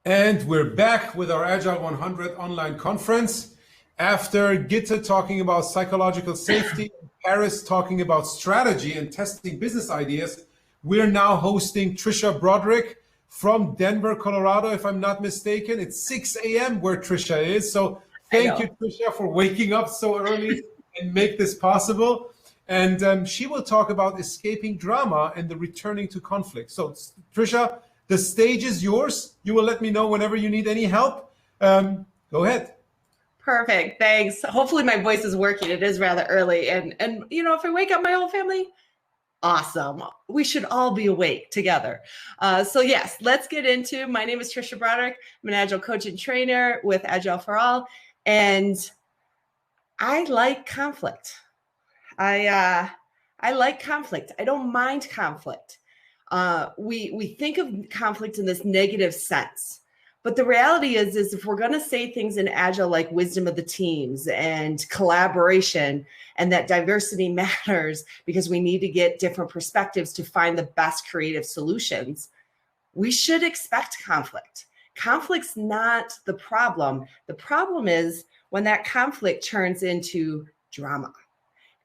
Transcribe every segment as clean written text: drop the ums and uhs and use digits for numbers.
And we're back with our Agile 100 online conference. After Gitte talking about psychological safety, Paris talking about strategy and testing business ideas, we're now hosting Tricia Broderick from Denver, Colorado, if I'm not mistaken. It's 6 a.m. where Tricia is. So thank you, Tricia, for waking up so early and make this possible. And she will talk about escaping drama and the returning to conflict. So Tricia, the stage is yours. You will let me know whenever you need any help. Go ahead. Perfect. Thanks. Hopefully my voice is working. It is rather early. And you know, if I wake up my whole family, awesome. We should all be awake together. So yes, let's get into, my name is Tricia Broderick. I'm an Agile coach and trainer with Agile for All. And I like conflict. I like conflict. I don't mind conflict. We think of conflict in this negative sense, but the reality is if we're going to say things in Agile like wisdom of the teams and collaboration and that diversity matters because we need to get different perspectives to find the best creative solutions, we should expect conflict. Conflict's not the problem. The problem is when that conflict turns into drama.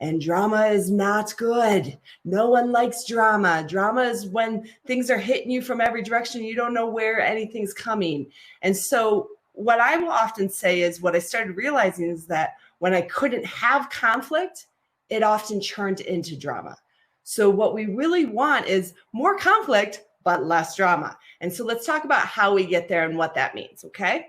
And drama is not good. No one likes drama. Drama is when things are hitting you from every direction. You don't know where anything's coming. And so what I will often say is what I started realizing is that when I couldn't have conflict, it often turned into drama. So what we really want is more conflict, but less drama. And so let's talk about how we get there and what that means, okay?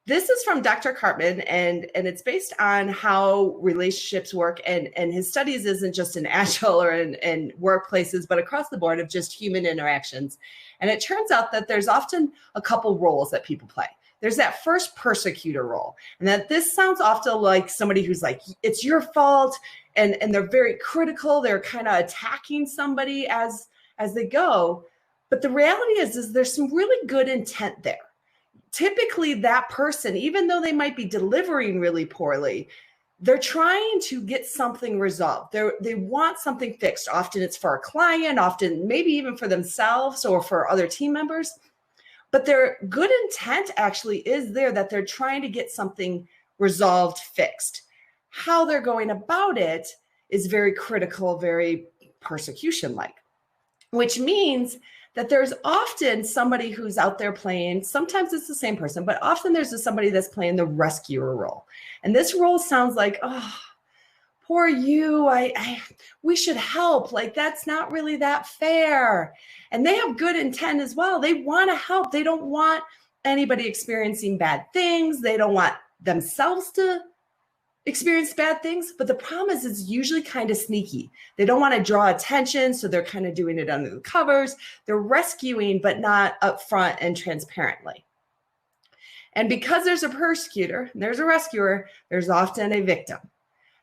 This is from Dr. Cartman, and it's based on how relationships work. And his studies isn't just in Agile or in workplaces, but across the board of just human interactions. And it turns out that there's often a couple roles that people play. There's that first persecutor role. And that this sounds often like somebody who's like, it's your fault. And they're very critical. They're kind of attacking somebody as they go. But the reality is there's some really good intent there. Typically that person, even though they might be delivering really poorly, they're trying to get something resolved. They want something fixed. Often it's for a client, often maybe even for themselves or for other team members. But their good intent actually is there, that they're trying to get something resolved, fixed. How they're going about it is very critical, very persecution-like, which means that there's often somebody who's out there playing, sometimes it's the same person, but often there's somebody that's playing the rescuer role. And this role sounds like, oh, poor you, we should help. Like, that's not really that fair. And they have good intent as well. They want to help. They don't want anybody experiencing bad things. They don't want themselves to experience bad things, but the problem is it's usually kind of sneaky. They don't want to draw attention, so they're kind of doing it under the covers. They're rescuing, but not upfront and transparently. And because there's a persecutor, and there's a rescuer, there's often a victim.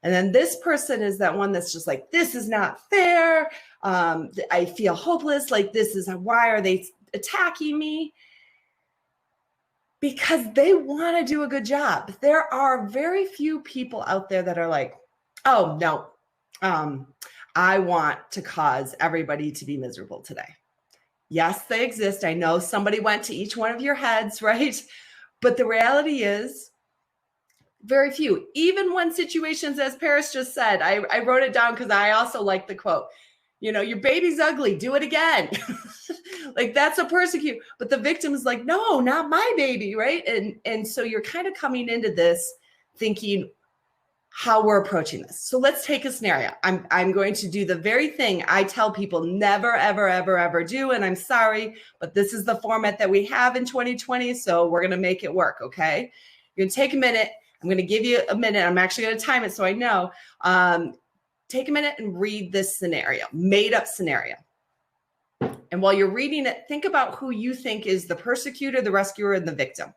And then this person is that one that's just like, this is not fair. I feel hopeless. Like, this is, why are they attacking me? Because they want to do a good job. There are very few people out there that are like, oh, no, I want to cause everybody to be miserable today. Yes, they exist. I know somebody went to each one of your heads, right? But the reality is very few. Even when situations, as Paris just said, I wrote it down because I also like the quote, you know, your baby's ugly, do it again. Like, that's a persecute. But the victim is like, no, not my baby, right? And so you're kind of coming into this thinking how we're approaching this. So let's take a scenario. I'm going to do the very thing I tell people never, ever, ever, ever do. And I'm sorry, but this is the format that we have in 2020. So we're going to make it work, okay? You're going to take a minute. I'm going to give you a minute. I'm actually going to time it so I know. Take a minute and read this scenario, made up scenario. And while you're reading it, think about who you think is the persecutor, the rescuer, and the victim.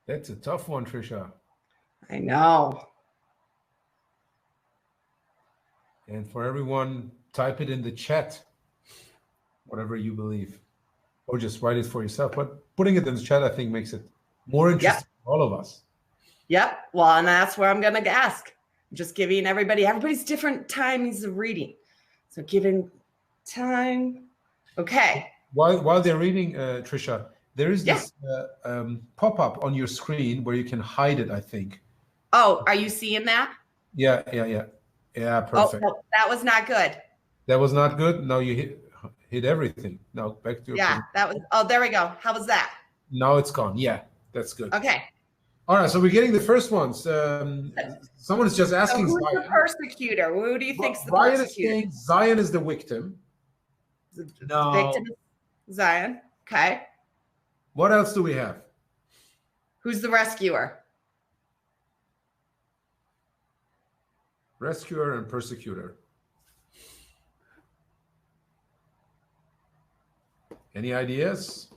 That's a tough one, Tricia. I know. And for everyone, type it in the chat, whatever you believe, or just write it for yourself. But putting it in the chat, I think, makes it more interesting for all of us. Yep. Well, and that's where I'm going to ask. I'm just giving everybody's different times of reading. So giving time. Okay. While they're reading, Tricia, there is this pop-up on your screen where you can hide it, I think. Oh, are you seeing that? Yeah, perfect. Oh, no, that was not good. That was not good. No, you hit everything. Now back to your that was, oh, there we go. How was that? Now it's gone. Yeah, that's good. Okay. All right, so we're getting the first ones. Someone is just asking. So who's the persecutor? Who do you think's the Ryan persecutor? is saying Zion is the victim. The victim is Zion. Okay. What else do we have? Who's the rescuer? Rescuer and persecutor. Any ideas?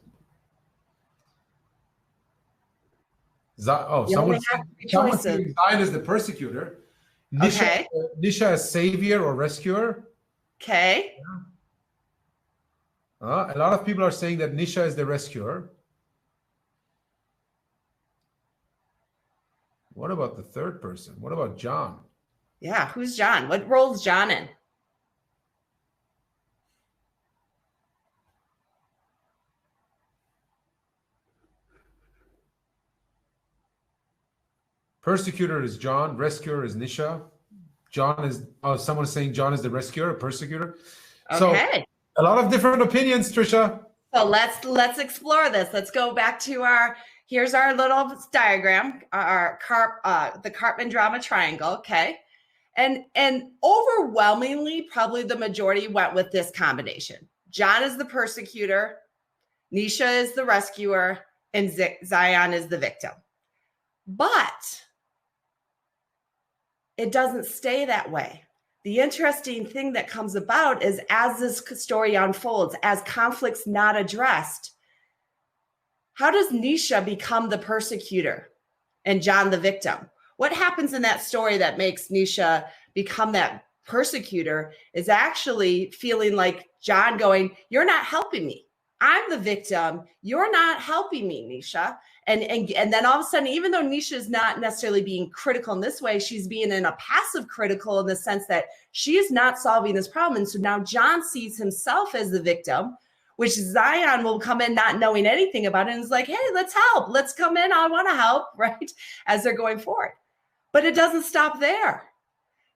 Someone saying Zion is the persecutor. Nisha as savior or rescuer. Okay. A lot of people are saying that Nisha is the rescuer. What about the third person? What about John? Yeah, who's John? What role is John in? Persecutor is John. Rescuer is Nisha. John is, someone is saying John is the rescuer, persecutor. Okay. So a lot of different opinions, Tricia. So let's explore this. Let's go back to here's our little diagram, the Karpman drama triangle. Okay. And overwhelmingly, probably the majority went with this combination. John is the persecutor, Nisha is the rescuer, and Zion is the victim. But it doesn't stay that way. The interesting thing that comes about is as this story unfolds, as conflicts not addressed, how does Nisha become the persecutor and John the victim? What happens in that story that makes Nisha become that persecutor is actually feeling like John going, you're not helping me. I'm the victim. You're not helping me, Nisha. And then all of a sudden, even though Nisha is not necessarily being critical in this way, she's being in a passive critical in the sense that she is not solving this problem. And so now John sees himself as the victim, which Zion will come in not knowing anything about it and is like, hey, let's help. Let's come in. I want to help, right? As they're going forward. But it doesn't stop there,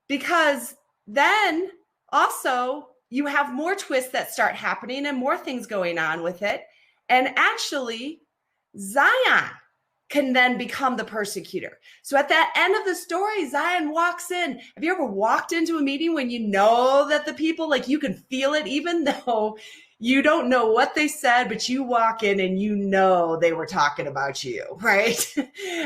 because then also you have more twists that start happening and more things going on with it. And actually, Zion can then become the persecutor. So at that end of the story, Zion walks in. Have you ever walked into a meeting when you know that the people, like you can feel it, even though you don't know what they said, but you walk in and you know they were talking about you, right?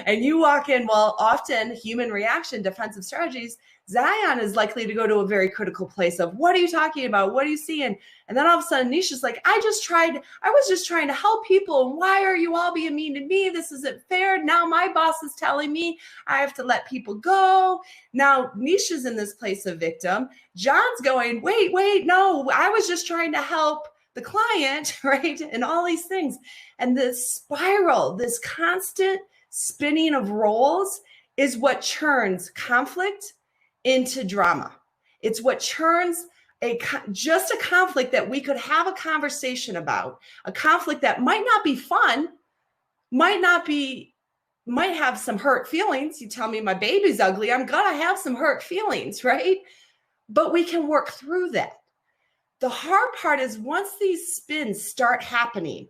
And you walk in, well, often human reaction, defensive strategies, Zion is likely to go to a very critical place of, what are you talking about? What are you seeing? And then all of a sudden, Nisha's like, I was just trying to help people. And why are you all being mean to me? This isn't fair. Now my boss is telling me I have to let people go. Now Nisha's in this place of victim. John's going, wait, no, I was just trying to help the client, right? And all these things. And this spiral, this constant spinning of roles is what churns conflict into drama. It's what churns just a conflict that we could have a conversation about, a conflict that might not be fun, might have some hurt feelings. You tell me my baby's ugly, I'm gonna have some hurt feelings, right? But we can work through that. The hard part is once these spins start happening,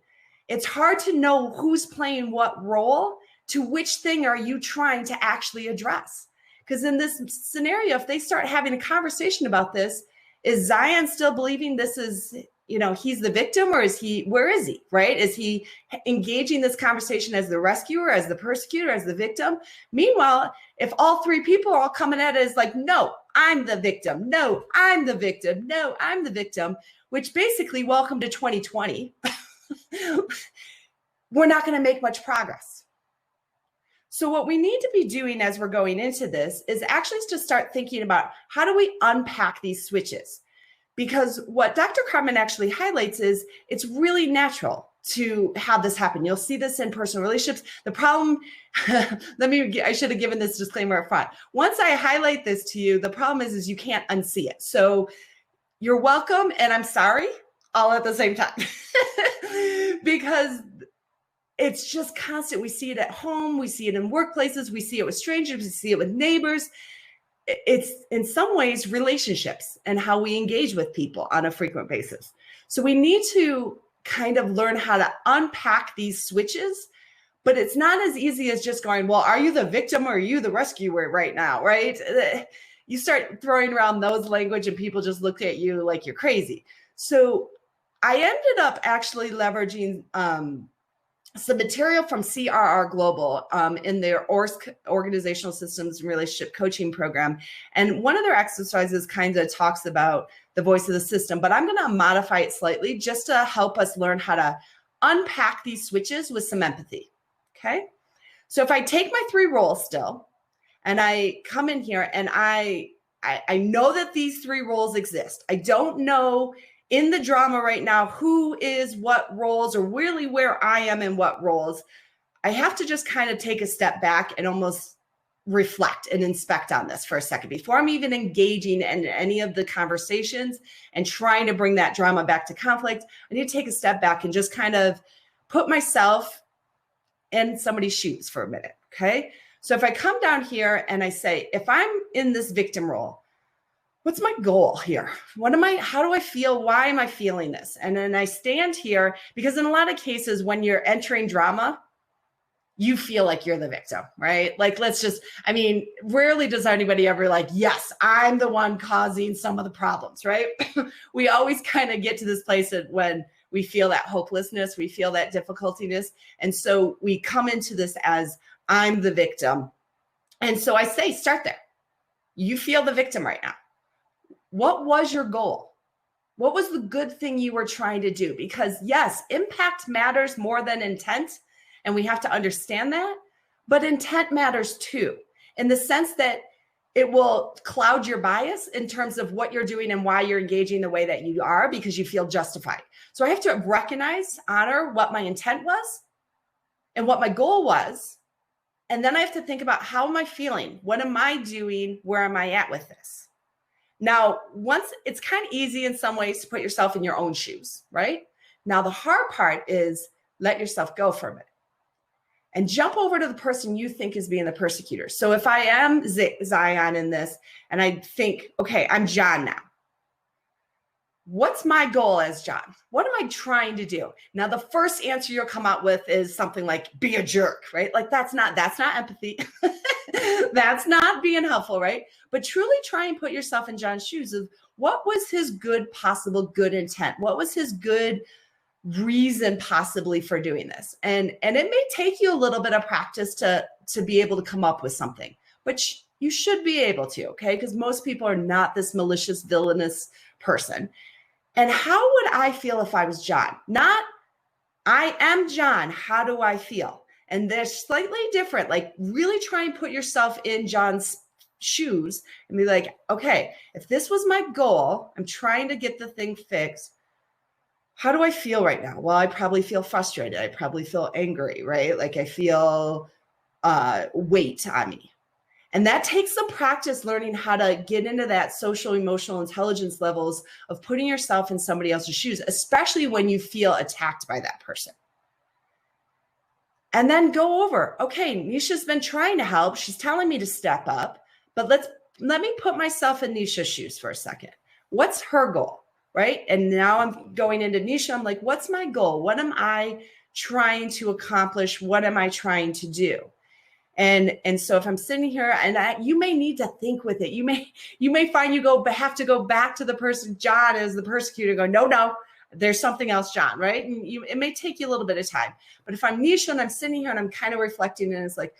it's hard to know who's playing what role, to which thing are you trying to actually address. Because in this scenario, if they start having a conversation about this, is Zion still believing this is, he's the victim, or where is he, right? Is he engaging this conversation as the rescuer, as the persecutor, as the victim? Meanwhile, if all three people are all coming at it as like, no, I'm the victim. No, I'm the victim. No, I'm the victim, which basically, welcome to 2020. We're not going to make much progress. So what we need to be doing as we're going into this is actually to start thinking about how do we unpack these switches? Because what Dr. Carmen actually highlights is it's really natural to have this happen. You'll see this in personal relationships. The problem, I should have given this disclaimer up front. Once I highlight this to you, the problem is you can't unsee it. So you're welcome and I'm sorry all at the same time because it's just constant. We see it at home. We see it in workplaces. We see it with strangers. We see it with neighbors. It's in some ways relationships and how we engage with people on a frequent basis. So we need to kind of learn how to unpack these switches, but it's not as easy as just going, well, are you the victim or are you the rescuer right now, right? You start throwing around those language and people just look at you like you're crazy. So I ended up actually leveraging some material from CRR Global in their Organizational Systems and Relationship Coaching Program. And one of their exercises kind of talks about the voice of the system, but I'm going to modify it slightly just to help us learn how to unpack these switches with some empathy. Okay. So if I take my 3 roles still, and I come in here and I know that these 3 roles exist. I don't know in the drama right now who is what roles or really where I am in what roles. I have to just kind of take a step back and almost reflect and inspect on this for a second before I'm even engaging in any of the conversations and trying to bring that drama back to conflict. I need to take a step back and just kind of put myself in somebody's shoes for a minute. Okay. So if I come down here and I say, if I'm in this victim role, what's my goal here? How do I feel? Why am I feeling this? And then I stand here because in a lot of cases, when you're entering drama, you feel like you're the victim, right? Like, rarely does anybody ever like, yes, I'm the one causing some of the problems, right? We always kind of get to this place when we feel that hopelessness, we feel that difficultiness. And so we come into this as I'm the victim. And so I say, start there. You feel the victim right now. What was your goal? What was the good thing you were trying to do? Because yes, impact matters more than intent. And we have to understand that. But intent matters too, in the sense that it will cloud your bias in terms of what you're doing and why you're engaging the way that you are because you feel justified. So I have to recognize, honor what my intent was and what my goal was. And then I have to think about how am I feeling? What am I doing? Where am I at with this? Now, once it's kind of easy in some ways to put yourself in your own shoes, right? Now, the hard part is let yourself go for a minute and jump over to the person you think is being the persecutor. So if I am Zion in this and I think, okay, I'm John now. What's my goal as John? What am I trying to do? Now, the first answer you'll come out with is something like be a jerk, right? Like that's not empathy. That's not being helpful, right? But truly try and put yourself in John's shoes of what was his possible good intent? What was his good reason possibly for doing this? And it may take you a little bit of practice to be able to come up with something, but you should be able to, okay? Because most people are not this malicious, villainous person. And how would I feel if I was John? Not, I am John. How do I feel? And they're slightly different. Like really try and put yourself in John's shoes and be like, okay, if this was my goal, I'm trying to get the thing fixed. How do I feel right now? Well, I probably feel frustrated. I probably feel angry, right? Like I feel weight on me. And that takes some practice learning how to get into that social emotional intelligence levels of putting yourself in somebody else's shoes, especially when you feel attacked by that person. And then go over, okay, Nisha's been trying to help. She's telling me to step up, but let me put myself in Nisha's shoes for a second. What's her goal, right? And now I'm going into Nisha. I'm like, what's my goal? What am I trying to accomplish? What am I trying to do? And so if I'm sitting here and you may need to think with it, you may find you have to go back to the person, John as the persecutor, go, no, there's something else, John, right? And it may take you a little bit of time. But if I'm Nisha and I'm sitting here and I'm kind of reflecting and it's like,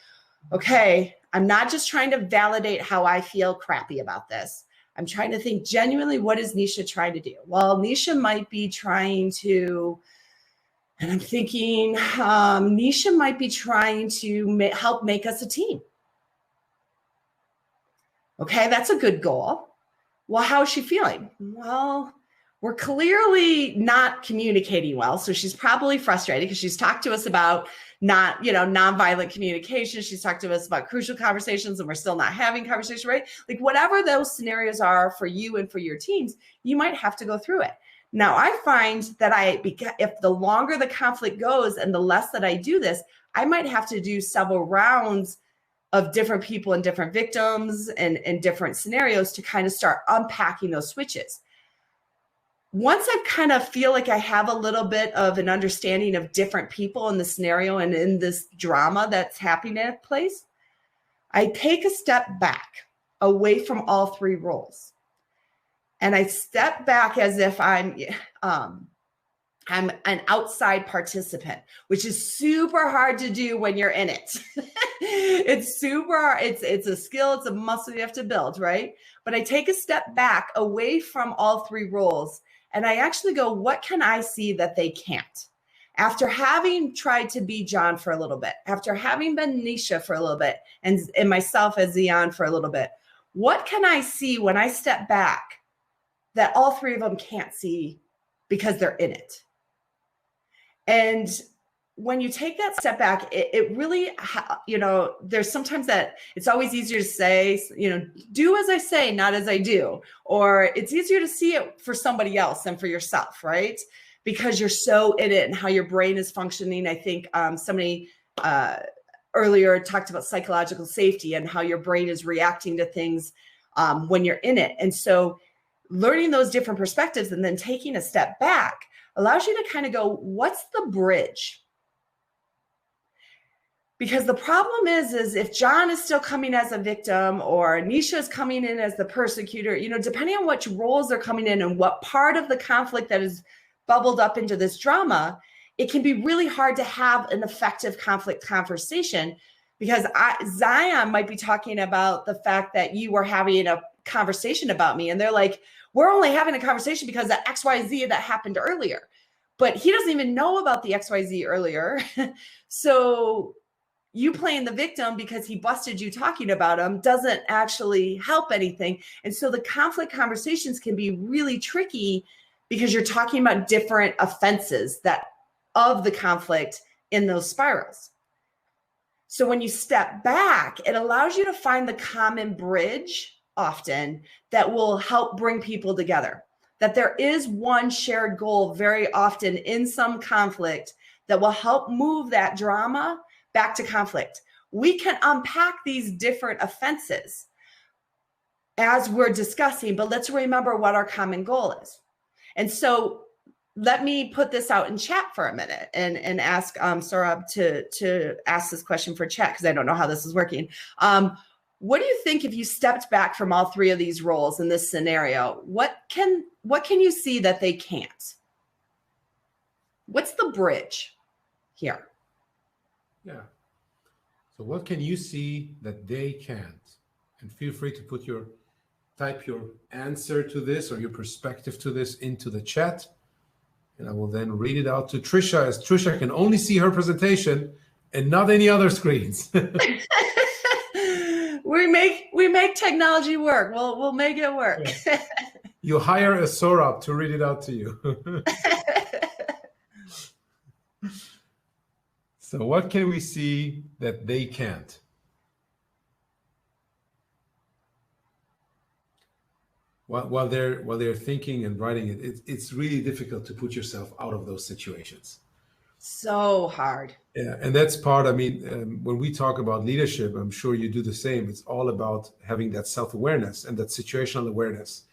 okay, I'm not just trying to validate how I feel crappy about this. I'm trying to think genuinely, what is Nisha trying to do? Well, Nisha might be trying to And I'm thinking Nisha might be trying to help make us a team. Okay, that's a good goal. Well, how is she feeling? Well, we're clearly not communicating well. So she's probably frustrated because she's talked to us about nonviolent communication. She's talked to us about crucial conversations and we're still not having conversations, right? Like whatever those scenarios are for you and for your teams, you might have to go through it. Now, I find that if the longer the conflict goes and the less that I do this, I might have to do several rounds of different people and different victims and different scenarios to kind of start unpacking those switches. Once I kind of feel like I have a little bit of an understanding of different people in the scenario and in this drama that's happening at place, I take a step back away from all three roles. And I step back as if I'm an outside participant, which is super hard to do when you're in it. It's super hard. It's a skill, it's a muscle you have to build, right? But I take a step back away from all three roles and I actually go, what can I see that they can't? After having tried to be John for a little bit, after having been Nisha for a little bit, and myself as Zion for a little bit, what can I see when I step back that all three of them can't see because they're in it? And when you take that step back, it really, there's sometimes that it's always easier to say, do as I say, not as I do. Or it's easier to see it for somebody else than for yourself, right? Because you're so in it and how your brain is functioning. I think somebody earlier talked about psychological safety and how your brain is reacting to things when you're in it. And so learning those different perspectives and then taking a step back allows you to kind of go, what's the bridge? Because the problem is if John is still coming as a victim or Nisha is coming in as the persecutor, depending on which roles they're coming in and what part of the conflict that is bubbled up into this drama, it can be really hard to have an effective conflict conversation because Zion might be talking about the fact that you were having a conversation about me and they're like, we're only having a conversation because of XYZ that happened earlier, but he doesn't even know about the XYZ earlier. So you playing the victim because he busted you talking about him doesn't actually help anything. And so the conflict conversations can be really tricky because you're talking about different offenses of the conflict in those spirals. So when you step back, it allows you to find the common bridge often that will help bring people together. That there is one shared goal very often in some conflict that will help move that drama back to conflict. We can unpack these different offenses as we're discussing, but let's remember what our common goal is. And so let me put this out in chat for a minute and ask Saurabh to ask this question for chat because I don't know how this is working. What do you think if you stepped back from all three of these roles in this scenario? What can you see that they can't? What's the bridge here? Yeah. So what can you see that they can't? And feel free to type your answer to this or your perspective to this into the chat. And I will then read it out to Tricia, as Tricia can only see her presentation and not any other screens. We make technology work. We'll make it work. Yeah. You hire a Saurabh to read it out to you. So what can we see that they can't? While they're thinking and writing it, it's really difficult to put yourself out of those situations. So hard. Yeah, and that's part, when we talk about leadership, I'm sure you do the same. It's all about having that self-awareness and that situational awareness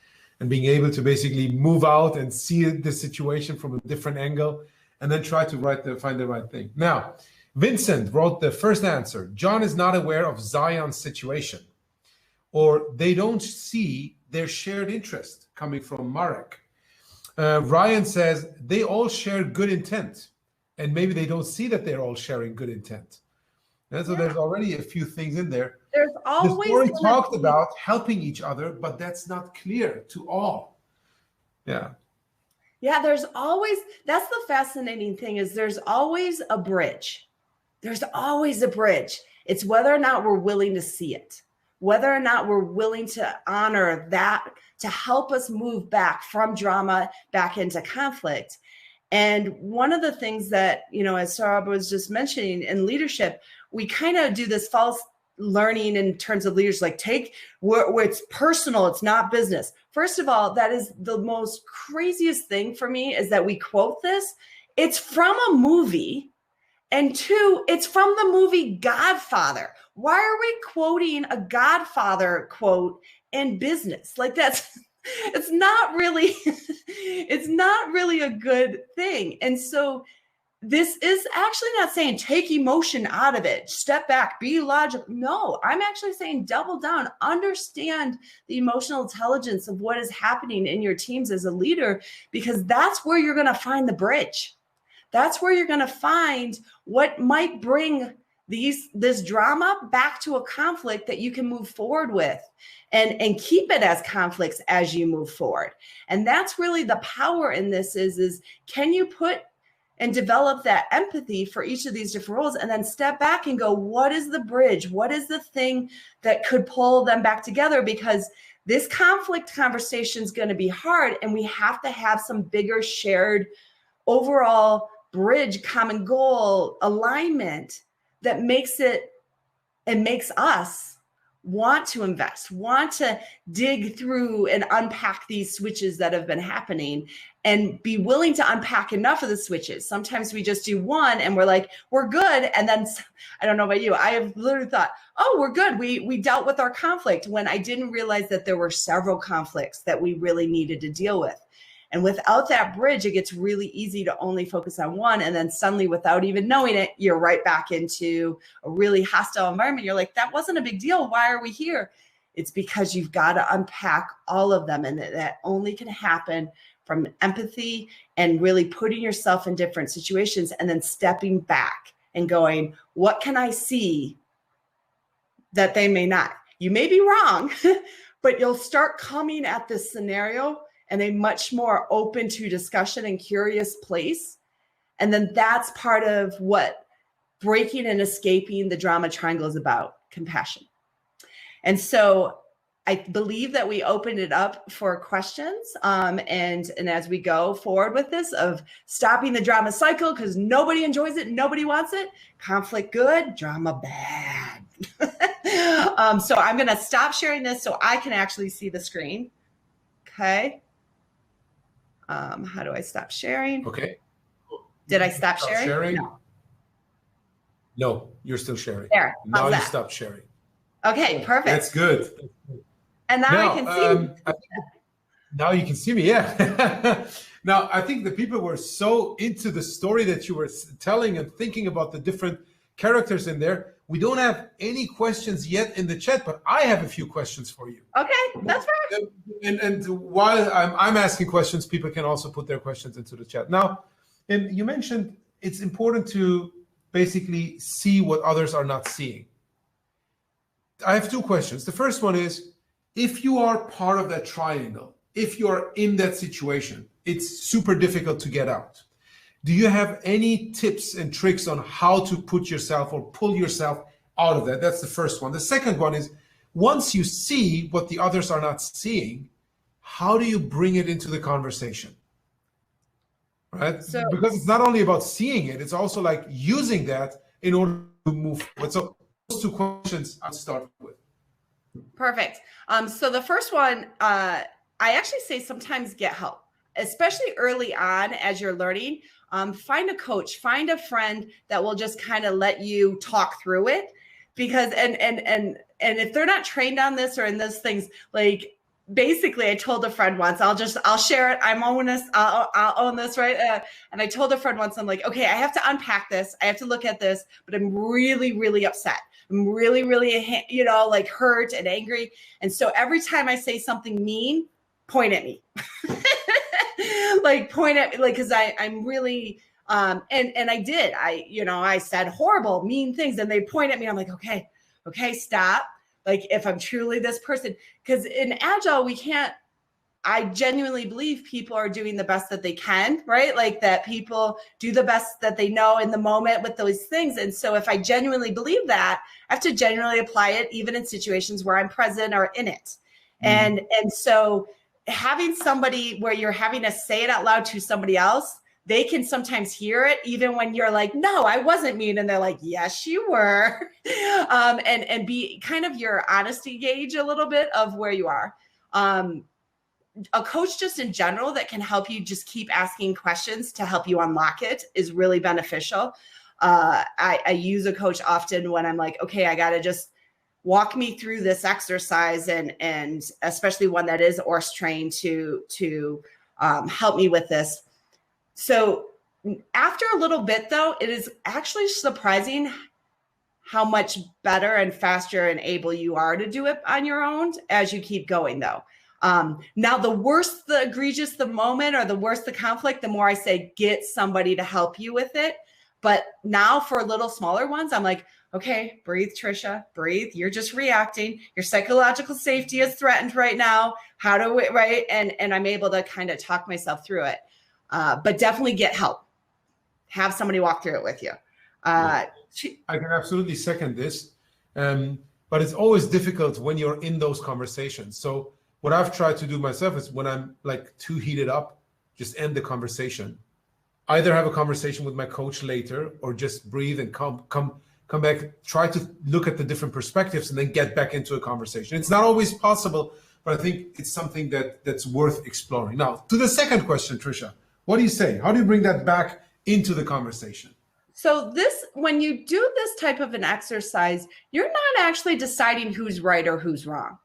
and being able to basically move out and see the situation from a different angle and then try to find the right thing. Now, Vincent wrote the first answer. John is not aware of Zion's situation, or they don't see their shared interest, coming from Marek. Ryan says they all share good intent, and maybe they don't see that they're all sharing good intent. And so there's already a few things in there. There's always the story talked about helping each other, but that's not clear to all. Yeah. Yeah, that's the fascinating thing is there's always a bridge. There's always a bridge. It's whether or not we're willing to see it, whether or not we're willing to honor that to help us move back from drama back into conflict. And one of the things that, as Saurabh was just mentioning in leadership, we kind of do this false learning in terms of leaders, like where it's personal, it's not business. First of all, that is the most craziest thing for me is that we quote this. It's from a movie. And two, it's from the movie Godfather. Why are we quoting a Godfather quote in business? Like it's not really a good thing. And so this is actually not saying take emotion out of it, step back, be logical. No, I'm actually saying double down, understand the emotional intelligence of what is happening in your teams as a leader, because that's where you're going to find the bridge. That's where you're going to find what might bring this drama back to a conflict that you can move forward with and keep it as conflicts as you move forward. And that's really the power in this is can you put and develop that empathy for each of these different roles and then step back and go, what is the bridge? What is the thing that could pull them back together? Because this conflict conversation is going to be hard and we have to have some bigger shared overall bridge, common goal, alignment that makes us want to invest, want to dig through and unpack these switches that have been happening and be willing to unpack enough of the switches. Sometimes we just do one and we're like, we're good. And then I don't know about you, I have literally thought, oh, we're good. We dealt with our conflict when I didn't realize that there were several conflicts that we really needed to deal with. And without that bridge, it gets really easy to only focus on one. And then suddenly, without even knowing it, you're right back into a really hostile environment. You're like, that wasn't a big deal. Why are we here? It's because you've got to unpack all of them. And that only can happen from empathy and really putting yourself in different situations and then stepping back and going, what can I see that they may not? You may be wrong, but you'll start coming at this scenario and a much more open to discussion and curious place. And then that's part of what breaking and escaping the drama triangle is about, compassion. And so I believe that we opened it up for questions. And as we go forward with this of stopping the drama cycle, because nobody enjoys it, nobody wants it. Conflict good, drama bad. So I'm gonna stop sharing this so I can actually see the screen. Okay. How do I stop sharing? Okay. Did I stop sharing? No, you're still sharing. There. Now you stopped sharing. Okay, perfect. That's good. And now I can see. Now you can see me, yeah. Now, I think the people were so into the story that you were telling and thinking about the different characters in there. We don't have any questions yet in the chat, but I have a few questions for you. Okay, that's right. And while I'm asking questions, people can also put their questions into the chat. Now, and you mentioned it's important to basically see what others are not seeing. I have two questions. The first one is, if you are part of that triangle, if you are in that situation, it's super difficult to get out. Do you have any tips and tricks on how to put yourself or pull yourself out of that? That's the first one. The second one is, once you see what the others are not seeing, how do you bring it into the conversation? Right? Because it's not only about seeing it, it's also like using that in order to move forward. So those two questions I'll start with. Perfect. So the first one, I actually say sometimes get help, especially early on as you're learning. Find a coach, find a friend that will just kind of let you talk through it. Because and if they're not trained on this or in those things, like basically I told a friend once, I'll share it. I'll own this, right? And I told a friend once, I'm like, okay, I have to unpack this. I have to look at this, but I'm really, really upset. I'm really, really, like hurt and angry. And so every time I say something mean, point at me. Like point at me, like, cause I'm really, and I did, I said horrible, mean things and they point at me. I'm like, okay, stop. Like if I'm truly this person, cause in Agile, we can't I genuinely believe people are doing the best that they can, right? Like that people do the best that they know in the moment with those things. And so if I genuinely believe that, I have to genuinely apply it even in situations where I'm present or in it. And so having somebody where you're having to say it out loud to somebody else, they can sometimes hear it even when you're like, no, I wasn't mean. And they're like, yes, you were. And be kind of your honesty gauge a little bit of where you are. A coach just in general that can help you just keep asking questions to help you unlock it is really beneficial. I use a coach often when I'm like, okay, I got to just walk me through this exercise, and especially one that is ORS trained to help me with this. So after a little bit though, it is actually surprising how much better and faster and able you are to do it on your own as you keep going though. Now, the worse the egregious the moment or the worse the conflict, the more I say, get somebody to help you with it. But now for little smaller ones, I'm like, okay, breathe, Tricia, breathe. You're just reacting. Your psychological safety is threatened right now. How do we, right? And I'm able to kind of talk myself through it. But definitely get help. Have somebody walk through it with you. I can absolutely second this. But it's always difficult when you're in those conversations. So what I've tried to do myself is when I'm like too heated up, just end the conversation. Either have a conversation with my coach later or just breathe and come back, try to look at the different perspectives and then get back into a conversation. It's not always possible, but I think it's something that's worth exploring. Now, to the second question, Tricia, what do you say? How do you bring that back into the conversation? So when you do this type of an exercise, you're not actually deciding who's right or who's wrong.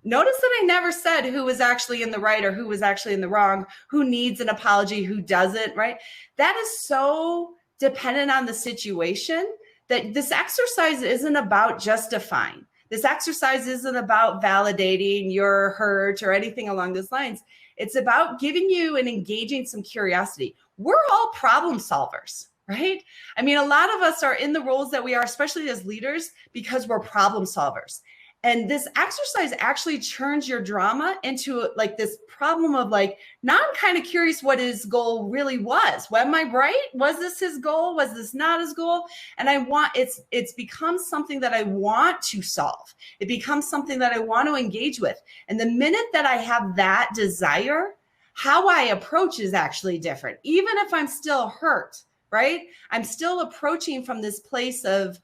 Notice that I never said who was actually in the right or who was actually in the wrong, who needs an apology, who doesn't, right? That is so dependent on the situation that this exercise isn't about justifying. This exercise isn't about validating your hurt or anything along those lines. It's about giving you and engaging some curiosity. We're all problem solvers, right? I mean, a lot of us are in the roles that we are, especially as leaders, because we're problem solvers. And this exercise actually turns your drama into like this problem of like, now I'm kind of curious what his goal really was. Well, am I right? Was this his goal? Was this not his goal? And it's become something that I want to solve. It becomes something that I want to engage with. And the minute that I have that desire, how I approach is actually different. Even if I'm still hurt, right? I'm still approaching from this place of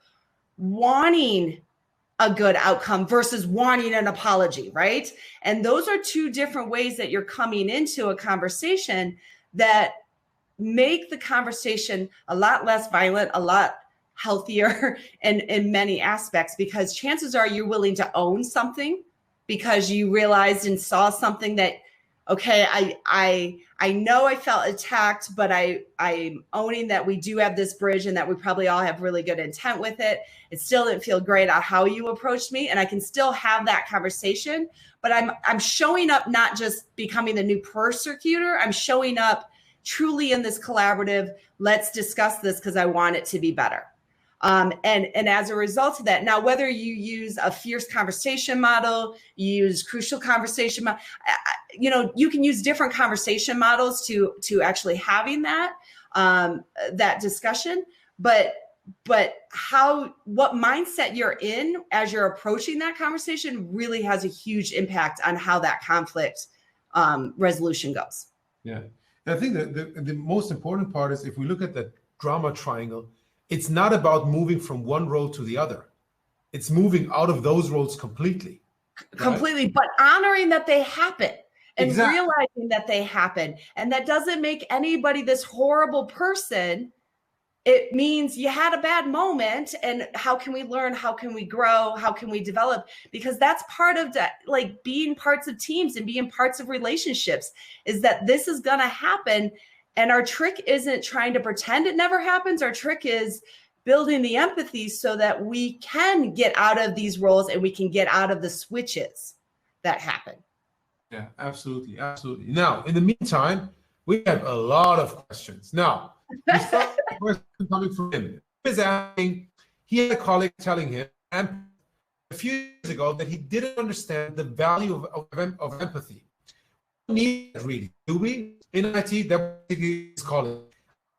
wanting a good outcome versus wanting an apology, right? And those are two different ways that you're coming into a conversation that make the conversation a lot less violent, a lot healthier in many aspects, because chances are you're willing to own something because you realized and saw something that, okay, I know I felt attacked, but I'm owning that we do have this bridge and that we probably all have really good intent with it. It still didn't feel great on how you approached me, and I can still have that conversation, but I'm showing up not just becoming the new persecutor. I'm showing up truly in this collaborative, let's discuss this because I want it to be better. And as a result of that, now, whether you use a fierce conversation model, you use crucial conversation model, you can use different conversation models to actually having that discussion, but what mindset you're in as you're approaching that conversation really has a huge impact on how that conflict resolution goes. Yeah. And I think that the most important part is if we look at the drama triangle, it's not about moving from one role to the other. It's moving out of those roles completely. Completely, right? But honoring that they happen and exactly. Realizing that they happen. And that doesn't make anybody this horrible person. It means you had a bad moment, and how can we learn? How can we grow? How can we develop? Because that's part of that, like being parts of teams and being parts of relationships, is that this is going to happen. And our trick isn't trying to pretend it never happens. Our trick is building the empathy so that we can get out of these roles and we can get out of the switches that happen. Yeah, absolutely. Absolutely. Now, in the meantime, we have a lot of questions. Now, we start with a question coming from him. He is asking, he had a colleague telling him a few years ago that he didn't understand the value of empathy. need that really, do we? In IT, that is called it.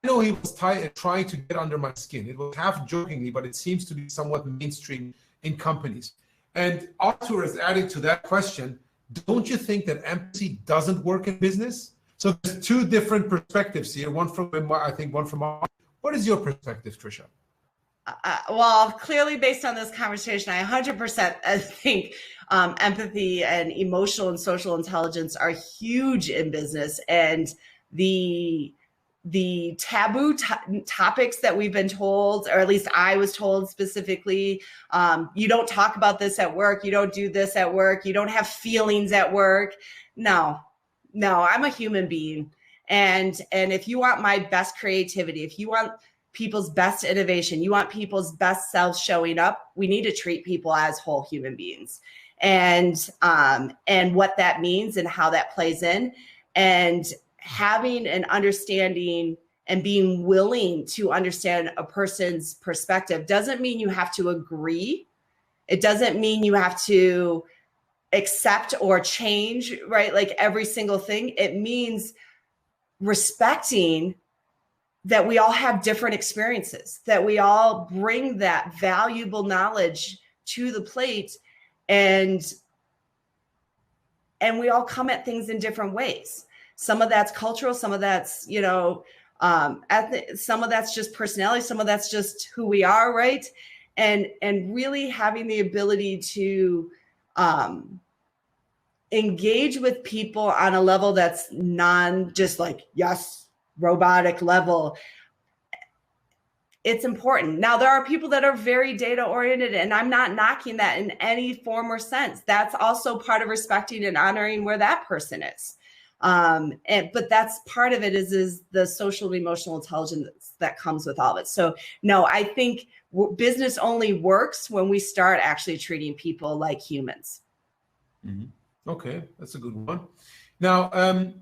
I know he was trying to get under my skin. It was half jokingly, but it seems to be somewhat mainstream in companies. And Arthur is adding to that question, don't you think that empathy doesn't work in business? So there's two different perspectives here, one from, I think, one from Arthur. What is your perspective, Tricia? Well, clearly based on this conversation, I 100% think empathy and emotional and social intelligence are huge in business. And the taboo topics that we've been told, or at least I was told specifically, you don't talk about this at work, you don't do this at work, you don't have feelings at work. No, I'm a human being. And if you want my best creativity, if you want people's best innovation, you want people's best selves showing up, we need to treat people as whole human beings. And what that means and how that plays in, and having an understanding and being willing to understand a person's perspective doesn't mean you have to agree. It doesn't mean you have to accept or change, right? Like every single thing. It means respecting that we all have different experiences, that we all bring that valuable knowledge to the plate, and we all come at things in different ways. Some of that's cultural, some of that's, some of that's just personality, some of that's just who we are, right? And really having the ability to engage with people on a level that's just like, yes, robotic level. It's important. Now, there are people that are very data oriented, and I'm not knocking that in any form or sense. That's also part of respecting and honoring where that person is. But that's part of it is the social and emotional intelligence that comes with all of it. So no, I think business only works when we start actually treating people like humans. Mm-hmm. Okay, that's a good one. Now,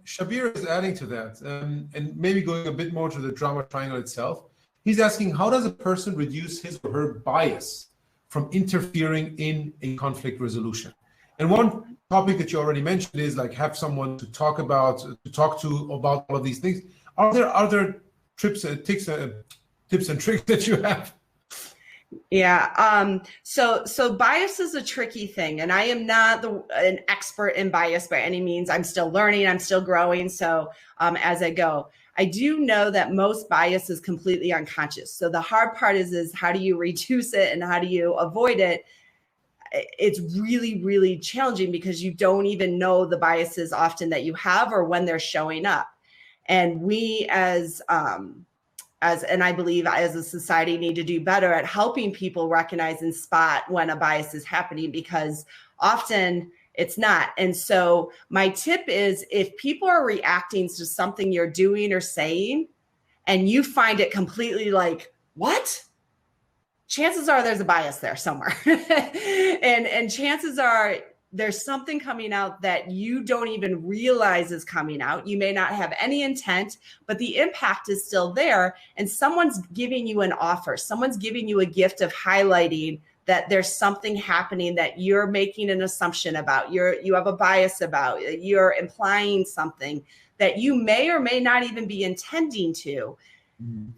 Shabir is adding to that, and maybe going a bit more to the drama triangle itself. He's asking, how does a person reduce his or her bias from interfering in a conflict resolution? And one topic that you already mentioned is like have someone to talk to about all of these things. Are there other tips and tricks that you have? Yeah. So bias is a tricky thing, and I am not an expert in bias by any means. I'm still learning. I'm still growing. So as I go, I do know that most bias is completely unconscious. So the hard part is how do you reduce it and how do you avoid it? It's really, really challenging because you don't even know the biases often that you have or when they're showing up. And we and I believe as a society need to do better at helping people recognize and spot when a bias is happening, because often it's not. And so my tip is, if people are reacting to something you're doing or saying and you find it completely like, what? Chances are there's a bias there somewhere. and chances are there's something coming out that you don't even realize is coming out. You may not have any intent, but the impact is still there. And someone's giving you an offer. Someone's giving you a gift of highlighting that there's something happening that you're making an assumption about, you have a bias about, you're implying something that you may or may not even be intending to. Mm-hmm.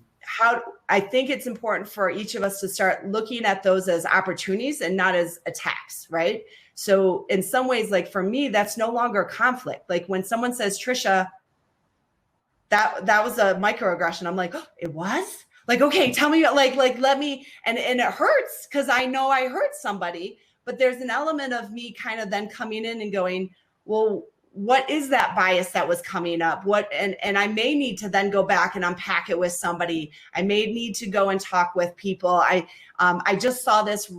I think it's important for each of us to start looking at those as opportunities and not as attacks, right? So in some ways, like for me, that's no longer conflict. Like when someone says, Tricia, that was a microaggression, I'm like, oh, it was? Like, okay, tell me, like let me, and it hurts because I know I hurt somebody, but there's an element of me kind of then coming in and going, well, what is that bias that was coming up? And I may need to then go back and unpack it with somebody. I may need to go and talk with people. I just saw this,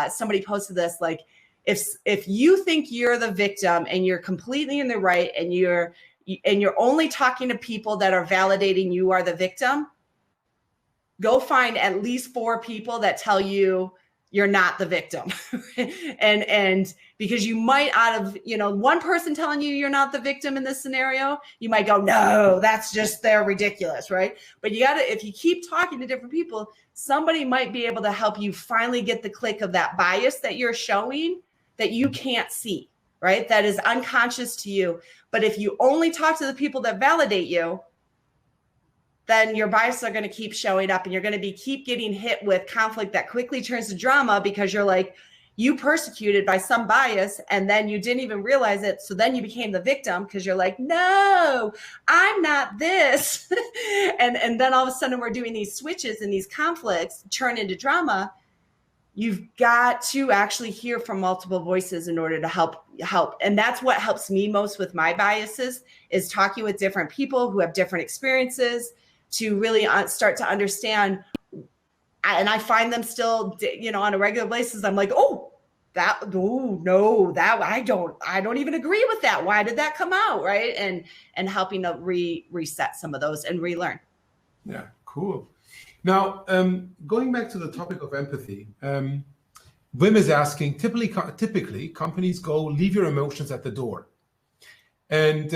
somebody posted this, like, if you think you're the victim and you're completely in the right and you're only talking to people that are validating you are the victim, go find at least 4 people that tell you you're not the victim. and because you might, out of, one person telling you you're not the victim in this scenario, you might go, no, they're ridiculous, right? But if you keep talking to different people, somebody might be able to help you finally get the click of that bias that you're showing that you can't see. right? That is unconscious to you. But if you only talk to the people that validate you, then your biases are going to keep showing up, and you're going to keep getting hit with conflict that quickly turns to drama, because you're like, you persecuted by some bias and then you didn't even realize it. So then you became the victim because you're like, no, I'm not this. and then all of a sudden we're doing these switches, and these conflicts turn into drama. You've got to actually hear from multiple voices in order to help. And that's what helps me most with my biases, is talking with different people who have different experiences to really start to understand. And I find them still, on a regular basis. I'm like, I don't even agree with that. Why did that come out? Right. And helping to reset some of those and relearn. Yeah, cool. Now, going back to the topic of empathy, Wim is asking, typically companies go, leave your emotions at the door. And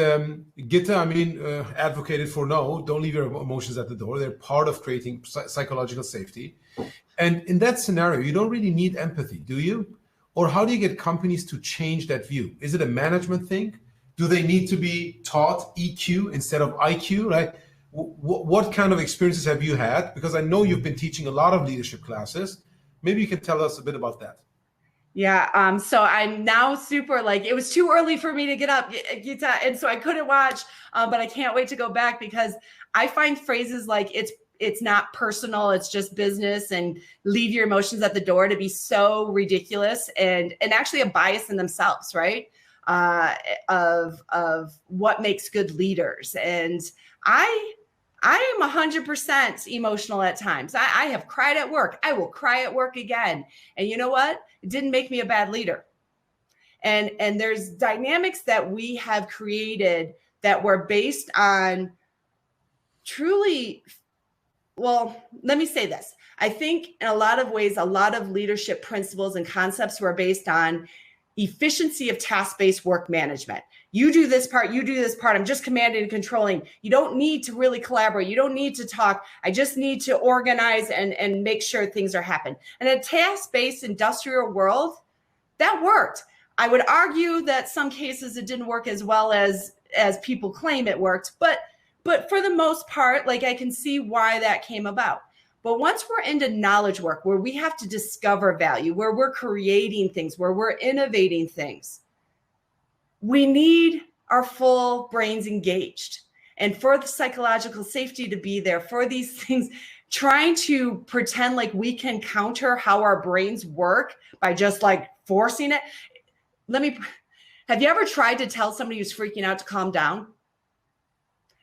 Gitta, advocated for no, don't leave your emotions at the door. They're part of creating psychological safety. And in that scenario, you don't really need empathy, do you? Or how do you get companies to change that view? Is it a management thing? Do they need to be taught EQ instead of IQ, right? What kind of experiences have you had? Because I know you've been teaching a lot of leadership classes. Maybe you can tell us a bit about that. Yeah. So I'm now super, it was too early for me to get up, Gita, and so I couldn't watch, but I can't wait to go back, because I find phrases like it's not personal, it's just business, and leave your emotions at the door to be so ridiculous and actually a bias in themselves, right? Of what makes good leaders. And I am 100% emotional at times. I have cried at work. I will cry at work again. And you know what? It didn't make me a bad leader. And there's dynamics that we have created that were based on truly, well, let me say this. I think in a lot of ways, a lot of leadership principles and concepts were based on efficiency of task-based work management. You do this part, you do this part. I'm just commanding and controlling. You don't need to really collaborate. You don't need to talk. I just need to organize and make sure things are happening. In a task-based industrial world, that worked. I would argue that some cases it didn't work as well as people claim it worked, but for the most part, I can see why that came about. But once we're into knowledge work, where we have to discover value, where we're creating things, where we're innovating things, we need our full brains engaged. And for the psychological safety to be there, for these things, trying to pretend like we can counter how our brains work by just forcing it. Have you ever tried to tell somebody who's freaking out to calm down?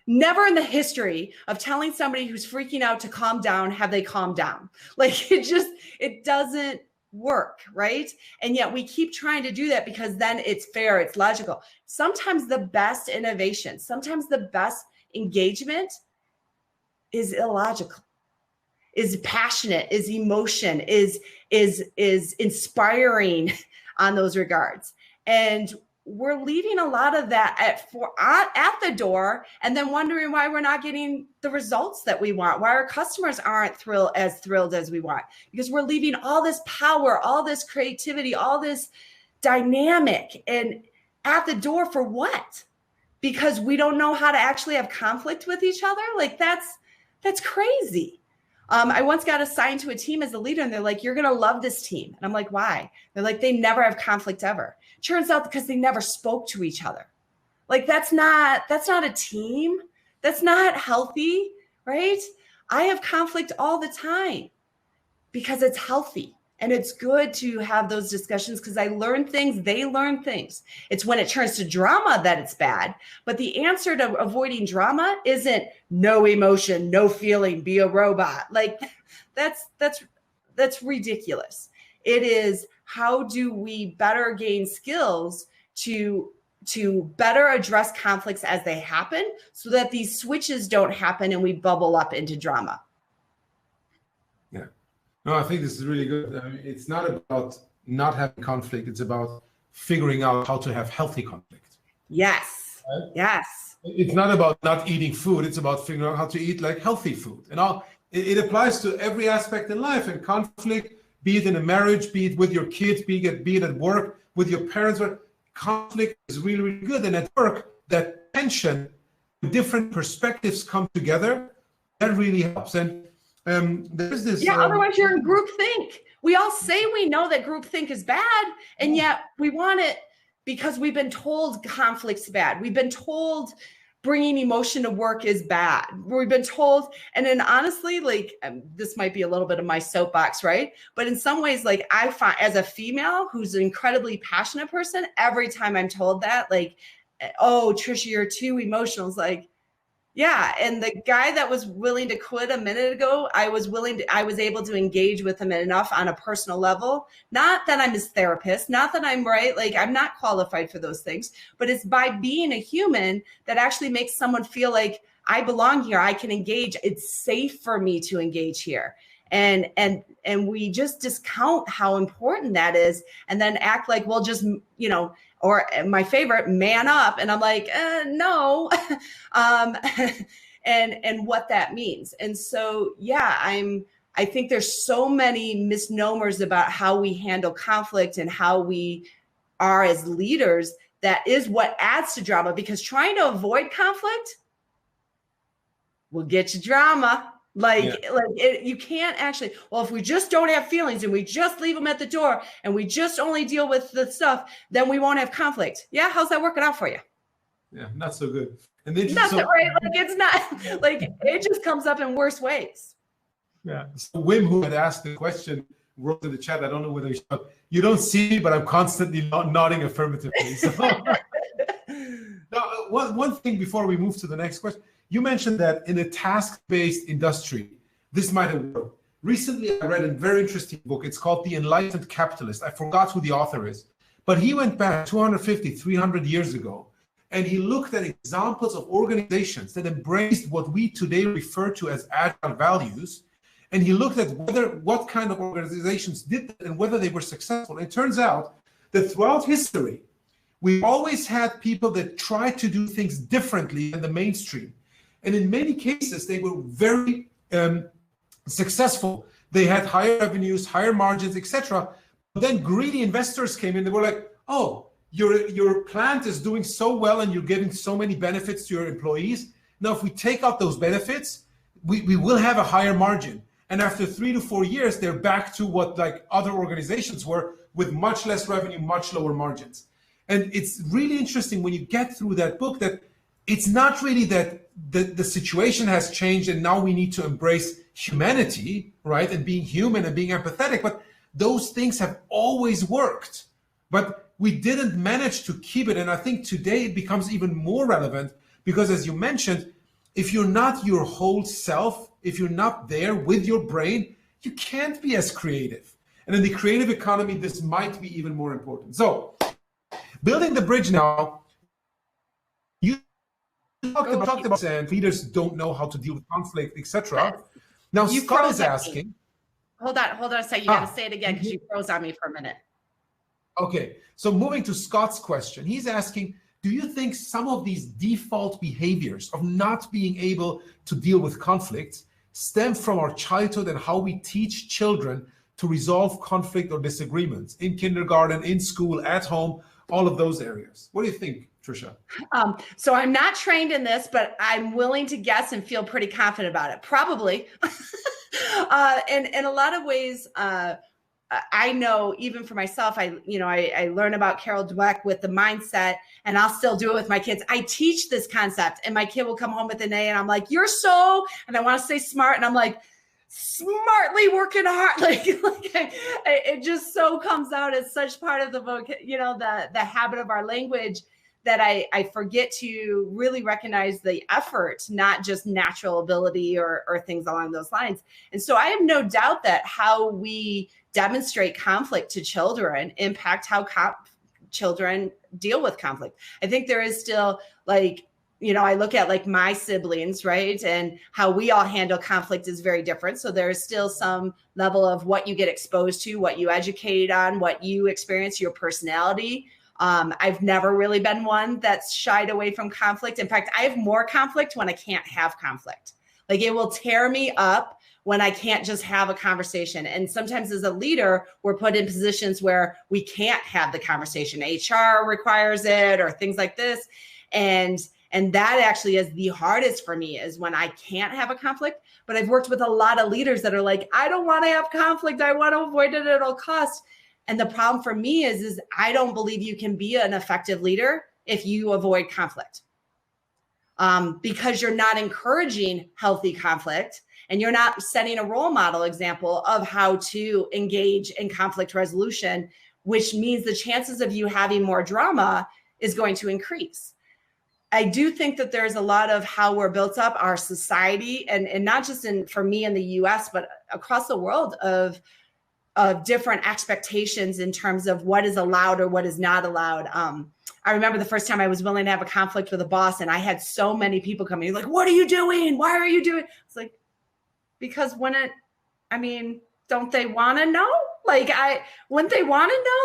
Never in the history of telling somebody who's freaking out to calm down have they calmed down. It doesn't work, right? And yet we keep trying to do that because then it's fair, it's logical. Sometimes the best innovation, sometimes the best engagement is illogical, is passionate, is emotion, is inspiring on those regards. And we're leaving a lot of that at the door, and then wondering why we're not getting the results that we want, why our customers aren't thrilled as we want, because we're leaving all this power, all this creativity, all this dynamic and at the door for what? Because we don't know how to actually have conflict with each other. That's crazy. I once got assigned to a team as a leader, and they're like, you're going to love this team. And I'm like, why? They're like, they never have conflict ever. Turns out because they never spoke to each other. That's not a team. That's not healthy, right? I have conflict all the time because it's healthy. And it's good to have those discussions because I learn things, they learn things. It's when it turns to drama that it's bad. But the answer to avoiding drama isn't no emotion, no feeling, be a robot. That's ridiculous. It is, how do we better gain skills to better address conflicts as they happen so that these switches don't happen and we bubble up into drama? Yeah. No, I think this is really good. It's not about not having conflict. It's about figuring out how to have healthy conflict. Yes. Right? Yes. It's not about not eating food. It's about figuring out how to eat healthy food. And it applies to every aspect in life. And conflict, be it in a marriage, be it with your kids, be it at work, with your parents, conflict is really, really good. And at work, that tension, different perspectives come together, that really helps. And there's this. Yeah, otherwise you're in groupthink. We all say we know that groupthink is bad, and yet we want it because we've been told conflict's bad. We've been told bringing emotion to work is bad. We've been told, and then honestly, like this might be a little bit of my soapbox, right? But in some ways, like I find as a female who's an incredibly passionate person, every time I'm told that, like, oh, Tricia, you're too emotional. It's like, yeah. And the guy that was willing to quit a minute ago, I was able to engage with him enough on a personal level. Not that I'm his therapist, not that I'm right. Like I'm not qualified for those things, but it's by being a human that actually makes someone feel like I belong here. I can engage. It's safe for me to engage here. And we just discount how important that is and then act like, well, just, you know, or my favorite, man up. And I'm like, no. And what that means. And so, yeah, I think there's so many misnomers about how we handle conflict and how we are as leaders. That is what adds to drama, because trying to avoid conflict will get you drama. You can't actually, well, if we just don't have feelings and we just leave them at the door and we just only deal with the stuff, then we won't have conflict. Yeah. How's that working out for you? Yeah. Not so good. And then right. Like it's not like it just comes up in worse ways. Yeah. So Wim, who had asked the question, wrote in the chat. I don't know whether you don't see me, but I'm constantly nodding affirmatively. So now, one thing before we move to the next question. You mentioned that in a task-based industry, this might have worked. Recently, I read a very interesting book. It's called The Enlightened Capitalist. I forgot who the author is, but he went back 250, 300 years ago, and he looked at examples of organizations that embraced what we today refer to as Agile values, and he looked at what kind of organizations did that and whether they were successful. And it turns out that throughout history, we always had people that tried to do things differently than the mainstream. And in many cases, they were very successful. They had higher revenues, higher margins, etc. But then greedy investors came in. They were like, "Oh, your plant is doing so well, and you're giving so many benefits to your employees. Now, if we take out those benefits, we will have a higher margin." And after 3 to 4 years, they're back to what like other organizations were, with much less revenue, much lower margins. And it's really interesting when you get through that book that it's not really that the situation has changed and now we need to embrace humanity, right? And being human and being empathetic, but those things have always worked, but we didn't manage to keep it. And I think today it becomes even more relevant because, as you mentioned, if you're not your whole self, if you're not there with your brain, you can't be as creative. And in the creative economy, this might be even more important. So building the bridge now, you talked about and leaders don't know how to deal with conflict, etc. Now Scott is asking. Hold on a second. You got to say it again because you froze on me for a minute. Okay, so moving to Scott's question, he's asking, do you think some of these default behaviors of not being able to deal with conflicts stem from our childhood and how we teach children to resolve conflict or disagreements in kindergarten, in school, at home, all of those areas? What do you think, Tricia? So I'm not trained in this, but I'm willing to guess and feel pretty confident about it. Probably. In a lot of ways, I know even for myself, I learn about Carol Dweck with the mindset, and I'll still do it with my kids. I teach this concept and my kid will come home with an A and I'm like, you're so, and I want to say smart. And I'm like, smartly working hard. It just so comes out as such part of the the habit of our language that I forget to really recognize the effort, not just natural ability or things along those lines. And so I have no doubt that how we demonstrate conflict to children impact how children deal with conflict. I think there is still I look at my siblings, right? And how we all handle conflict is very different. So there is still some level of what you get exposed to, what you educate on, what you experience, your personality. I've never really been one that's shied away from conflict. In fact, I have more conflict when I can't have conflict. Like it will tear me up when I can't just have a conversation. And sometimes as a leader, we're put in positions where we can't have the conversation. HR requires it or things like this. And that actually is the hardest for me, is when I can't have a conflict. But I've worked with a lot of leaders that are like, I don't want to have conflict. I want to avoid it at all costs. And the problem for me is I don't believe you can be an effective leader if you avoid conflict, because you're not encouraging healthy conflict, and you're not setting a role model example of how to engage in conflict resolution, which means the chances of you having more drama is going to increase. I do think that there's a lot of how we're built up, our society, and not just for me in the US, but across the world, of different expectations in terms of what is allowed or what is not allowed. I remember the first time I was willing to have a conflict with a boss, and I had so many people coming like, what are you doing? Why are you doing? It's like, because don't they want to know? Wouldn't they want to know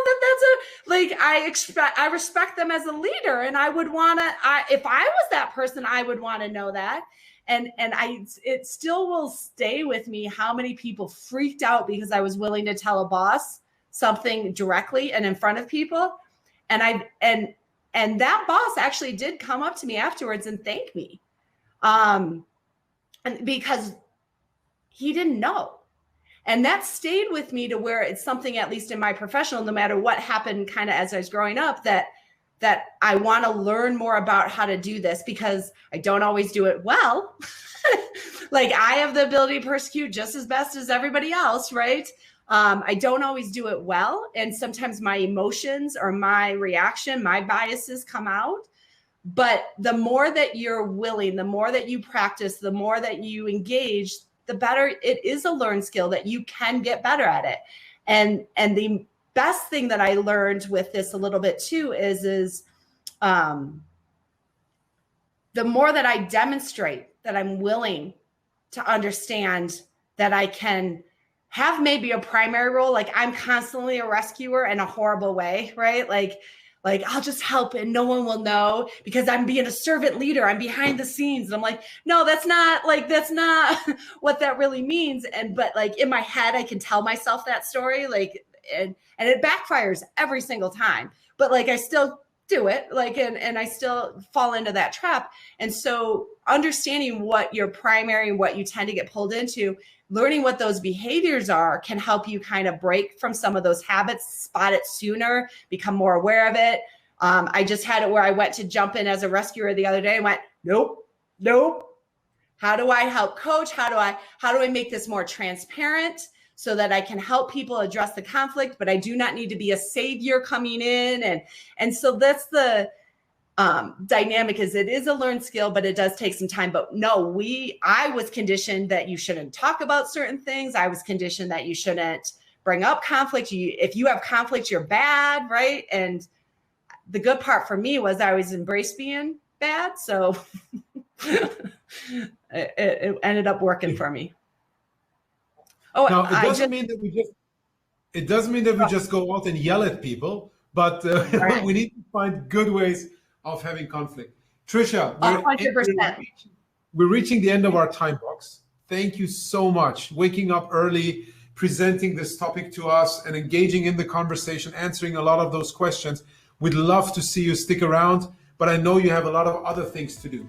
that I respect them as a leader, and I would want to, if I was that person, I would want to know that. And it still will stay with me how many people freaked out because I was willing to tell a boss something directly and in front of people. And that boss actually did come up to me afterwards and thank me. And because he didn't know. And that stayed with me to where it's something, at least in my professional, no matter what happened kind of as I was growing up, that I want to learn more about how to do this, because I don't always do it well. Like, I have the ability to persecute just as best as everybody else, right? I don't always do it well. And sometimes my emotions or my reaction, my biases come out. But the more that you're willing, the more that you practice, the more that you engage, the better. It is a learned skill that you can get better at it. And the best thing that I learned with this a little bit too is the more that I demonstrate that I'm willing to understand that I can have maybe a primary role, like I'm constantly a rescuer in a horrible way, right? Like I'll just help and no one will know because I'm being a servant leader. I'm behind the scenes. And I'm like, no, that's not what that really means. But like in my head, I can tell myself that story, and it backfires every single time. But like I still do it, and I still fall into that trap. And so understanding what your primary, what you tend to get pulled into, learning what those behaviors are can help you kind of break from some of those habits, spot it sooner, become more aware of it. I just had it where I went to jump in as a rescuer the other day and went, nope. How do I help coach? How do I make this more transparent so that I can help people address the conflict, but I do not need to be a savior coming in. And so that's the dynamic. Is it is a learned skill, but it does take some time. But no, I was conditioned that you shouldn't talk about certain things. I was conditioned that you shouldn't bring up conflict. If you have conflict, you're bad, right? And the good part for me was I always embraced being bad. So it ended up working for me. Oh, now, it doesn't mean that we just go out and yell at people, but right. We need to find good ways of having conflict. Tricia, 100%. We're reaching the end of our time box. Thank you so much. Waking up early, presenting this topic to us, and engaging in the conversation, answering a lot of those questions. We'd love to see you stick around, but I know you have a lot of other things to do.